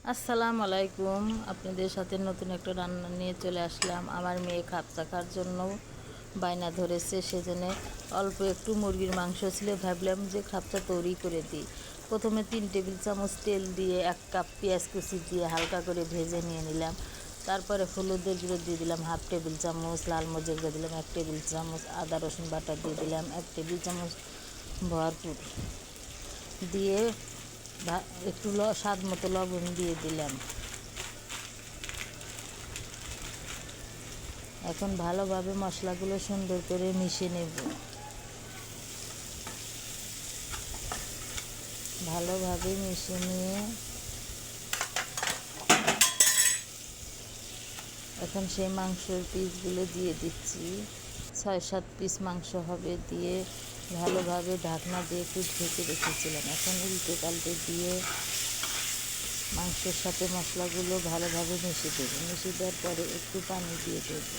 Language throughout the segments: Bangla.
আসসালামু আলাইকুম। আপনাদের সাথে নতুন একটা রান্না নিয়ে চলে আসলাম। আমার মেয়ে খাপসা খাওয়ার জন্য বায়না ধরেছে, সেজন্য অল্প একটু মুরগির মাংস ছিল, ভাবলাম যে খাপসা তৈরি করে দিই। প্রথমে 3 টেবিল চামচ তেল দিয়ে 1 কাপ পেঁয়াজ কুচি দিয়ে হালকা করে ভেজে নিয়ে নিলাম। তারপরে হলুদের গুঁড়ো দিয়ে দিলাম 1/2 টেবিল চামচ, লাল মরিচের গুঁড়ো দিলাম 1 টেবিল চামচ, আদা রসুন বাটা দিয়ে দিলাম 1 টেবিল চামচ ভরপুর দিয়ে একটু স্বাদ মতো লবণ দিয়ে দিলাম। এখন ভালোভাবে মশলাগুলো সুন্দর করে মিশিয়ে নেব। ভালোভাবে মিশিয়ে নিয়ে এখন সেই মাংসের পিসগুলো দিয়ে দিচ্ছি। 6-7 পিস মাংস হবে, দিয়ে ভালোভাবে ঢাকনা দিয়ে একটু ঢেকে রেখেছিলাম। এখন উল্টে পাল্টে দিয়ে মাংসের সাথে মশলাগুলো ভালোভাবে মিশিয়ে দেবো। মিশিয়ে দেওয়ার পরে একটু পানি দিয়ে দেবো।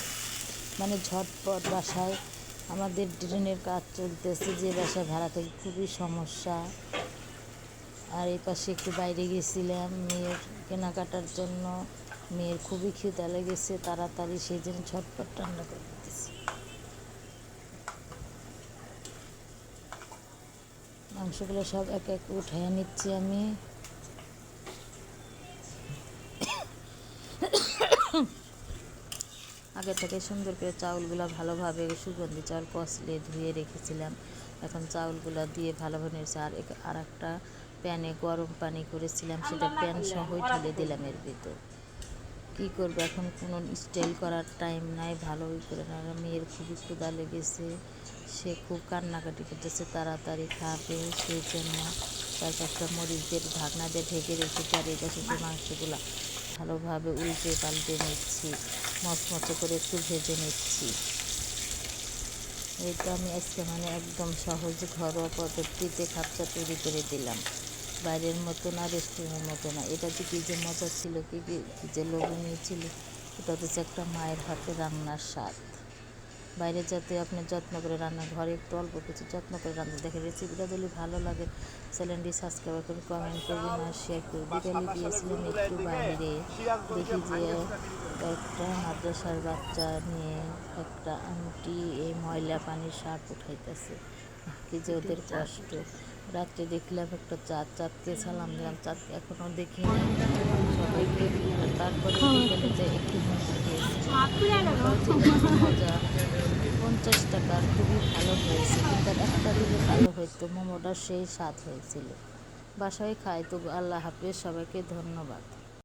মানে ঝটপট বাসায় আমাদের ড্রেনের কাজ চলতেছে, যে বাসায় ভাড়া থেকে খুবই সমস্যা। আর এই পাশে একটু বাইরে গেছিলাম মেয়ের কেনাকাটার জন্য। মেয়ের খুবই খিদা লেগেছে, তাড়াতাড়ি সেই জন্য ঝটপট রান্না করে দিতেছি। মাংসগুলো সব এক এক উঠিয়ে নিচ্ছি আমি। আগে থেকে সুন্দর করে চাউলগুলো ভালোভাবে সুগন্ধি চাউল কষলে ধুয়ে রেখেছিলাম। এখন চাউলগুলো দিয়ে ভালোভাবে নেড়েছি। আর একটা প্যানে গরম পানি করেছিলাম, সেটা প্যান সহই ঢেলে দিলাম এর ভিতর। কী করবো, এখন কোনো স্টাইল করার টাইম নাই, ভালোই করে না। মেয়ের খুবই ক্ষুধা লেগেছে, সে খুব কান্নাকাটি করতেছে, তাড়াতাড়ি খাবে, সেই জন্য 4-5টা মরিচ দিয়ে ঢাকনা দিয়ে ঢেকে রেখেছি। আর এই পাশে যে মাংসগুলো ভালোভাবে উল্টে পাল্টে নিচ্ছি, মচমচে করে একটু ভেজে নিচ্ছি। এটা আমি আজকে একদম সহজ ঘরোয়া পদ্ধতিতে খাপসা তৈরি করে দিলাম। বাইরের মতো না, রেস্টুরেন্টের মতো না। এটা যে কী যে মজা ছিল, কী যে লোভনীয় ছিল। এটা হচ্ছে একটা মায়ের হাতে রান্নার স্বাদ। বাইরে যাতে আপনি যত্ন করে রান্না, ঘরে একটু অল্প কিছু যত্ন করে রান্না। দেখেন রেসিপিটা যদি ভালো লাগে চ্যানেলটি সাবস্ক্রাইব করুন, কমেন্ট করবেন আর শেয়ার করুন। বিকালে গিয়েছিলাম একটু বাইরে, দেখি যে একটা মাদ্রাসার বাচ্চা নিয়ে একটা আন্টি এই ময়লা পানির সাপ উঠাইতেছে। কি যে ওদের কষ্ট। রাত্রে দেখলাম একটা চাঁদকে সালাম দিলাম, চাঁদকে এখনও দেখি নাই সবাইকে। তারপরে বিকেলে যে একটু মজা 50 টাকার খুবই ভালো হয়েছে, কিন্তু একটা দিলে ভালো হইতো, মোমোটা সেই স্বাদ হয়েছিল। বাসায় খাই। তো আল্লাহ হাফেজ, সবাইকে ধন্যবাদ।